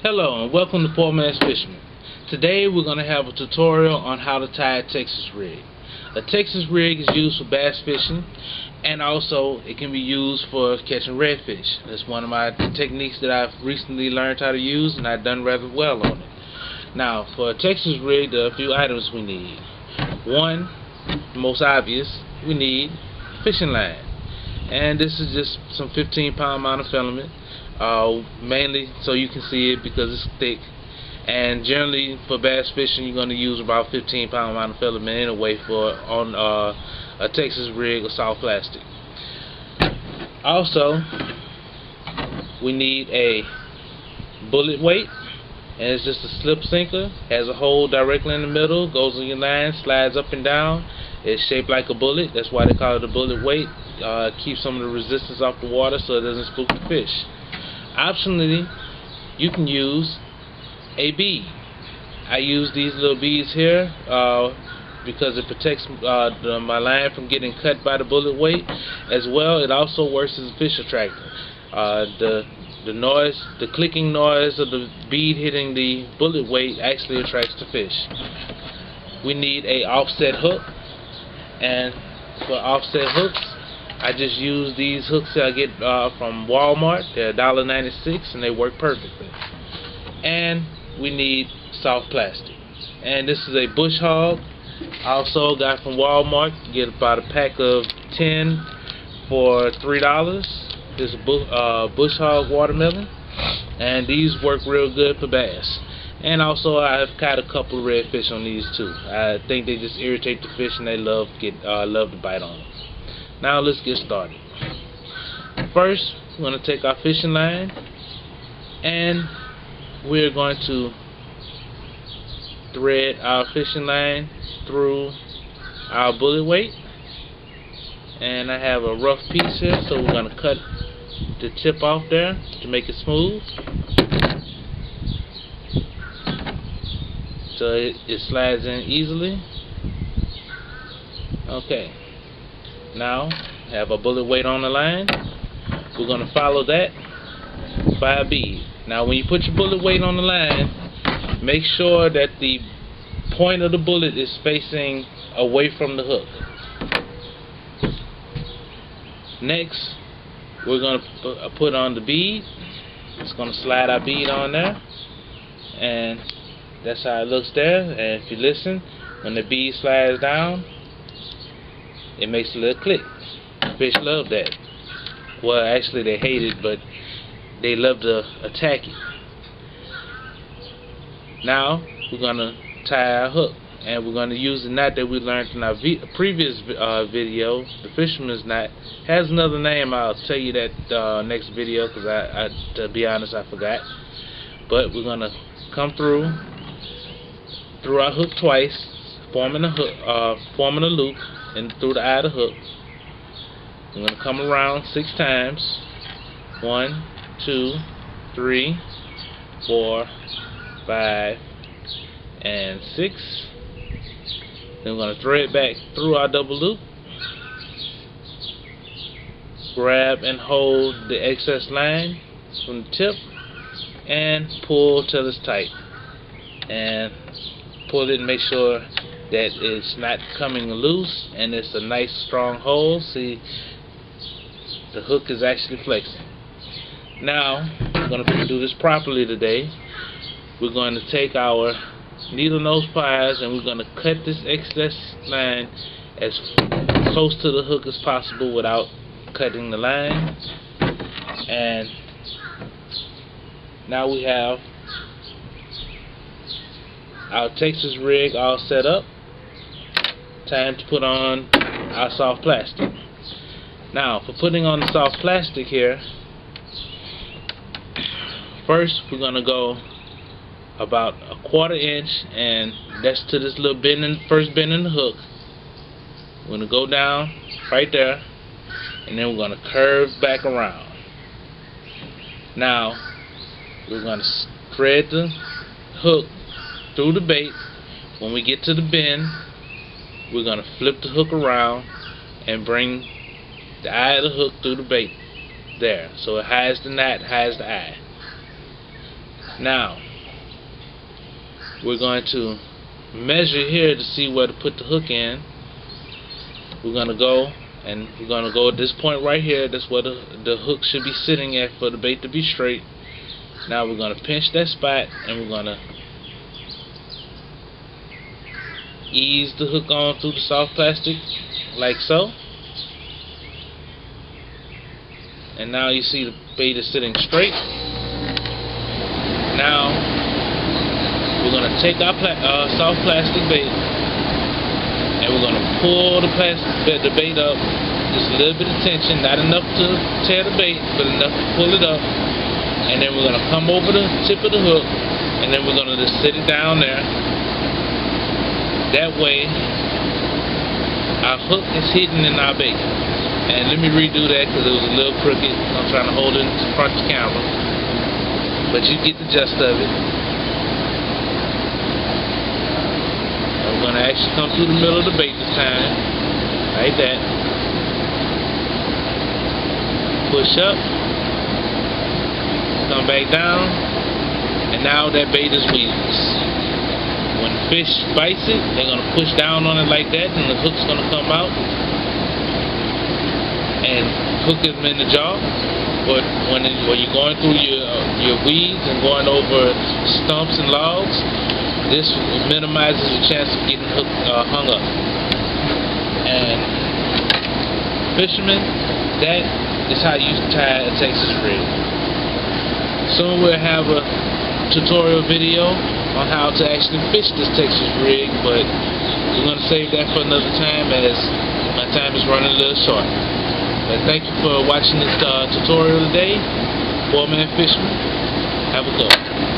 Hello and welcome to Poor Man's Fisherman. Today we're going to have a tutorial on how to tie a Texas rig. A Texas rig is used for bass fishing, and also it can be used for catching redfish. That's one of my techniques that I've recently learned how to use, and I've done rather well on it. Now, for a Texas rig, there are a few items we need. One, the most obvious, we need fishing line. And this is just some 15-pound monofilament, mainly so you can see it because it's thick. And generally for bass fishing you're going to use about 15-pound monofilament anyway for on a Texas rig or soft plastic. Also, we need a bullet weight, and it's just a slip sinker, has a hole directly in the middle, goes in your line, slides up and down. It's shaped like a bullet, that's why they call it a bullet weight. Keeps some of the resistance off the water so it doesn't spook the fish. Optionally, you can use a bead. I use these little beads here because it protects my line from getting cut by the bullet weight. As well, it also works as a fish attractor. The noise, the clicking noise of the bead hitting the bullet weight actually attracts the fish. We need a offset hook, and for offset hooks, I just use these hooks that I get from Walmart. They're $1.96 and they work perfectly. And we need soft plastic. And this is a bush hog. I also got from Walmart. You get about a pack of 10 for $3. This is a bush hog watermelon, and these work real good for bass. And also I've caught a couple of redfish on these too. I think they just irritate the fish and they love to bite on them. Now let's get started. First, we're going to take our fishing line and we're going to thread our fishing line through our bullet weight. And I have a rough piece here, so we're going to cut the tip off there to make it smooth, so it slides in easily. Okay, now have a bullet weight on the line. We're going to follow that by a bead. Now when you put your bullet weight on the line, make sure that the point of the bullet is facing away from the hook. Next, we're going to put on the bead. It's going to slide our bead on there, and that's how it looks there. And if you listen, when the bead slides down, it makes a little click. Fish love that. Well, actually they hate it, but they love to attack it. Now we're going to tie our hook, and we're going to use the knot that we learned in our previous video. The fisherman's knot has another name. I'll tell you that next video, because to be honest, I forgot. But we're going to come through our hook twice, forming a loop, and through the eye of the hook. We're going to come around 6 times. 1, 2, 3, 4, 5, and 6. Then we're going to thread back through our double loop, grab and hold the excess line from the tip, and pull till it's tight. And pull it and make sure that it's not coming loose, and it's a nice strong hold. See, the hook is actually flexing. Now we're going to do this properly today. We're going to take our needle nose pliers and we're going to cut this excess line as close to the hook as possible without cutting the line. And now we have our Texas rig all set up. Time to put on our soft plastic. Now for putting on the soft plastic here, first we're going to go about a 1/4 inch, and that's to this little first bend in the hook. We're going to go down right there, and then we're going to curve back around. Now we're going to thread the hook through the bait. When we get to the bend, we're going to flip the hook around and bring the eye of the hook through the bait there, so it hides the knot, hides the eye. Now we're going to measure here to see where to put the hook in. We're going to go at this point right here. That's where the hook should be sitting at for the bait to be straight. Now we're going to pinch that spot, and we're going to ease the hook on through the soft plastic like so. And now you see the bait is sitting straight. Now we're going to take our soft plastic bait, and we're going to pull the bait up. Just a little bit of tension, not enough to tear the bait, but enough to pull it up. And then we're going to come over the tip of the hook, and then we're going to just sit it down there. That way our hook is hidden in our bait. And let me redo that because it was a little crooked. I'm trying to hold it in front of the camera, but you get the gist of it. And we're going to actually come through the middle of the bait this time, like that. Push up, come back down, and now that bait is weedless. When the fish bites it, they're going to push down on it like that, and the hook's going to come out and hook them in the jaw. But when you're going through your weeds and going over stumps and logs, this minimizes your chance of getting hung up. And fishermen, that is how you tie a Texas rig. Soon we'll have a tutorial video on how to actually fish this Texas rig, but we're going to save that for another time as my time is running a little short. But thank you for watching this tutorial today. 4-Man Fisherman. Have a good one.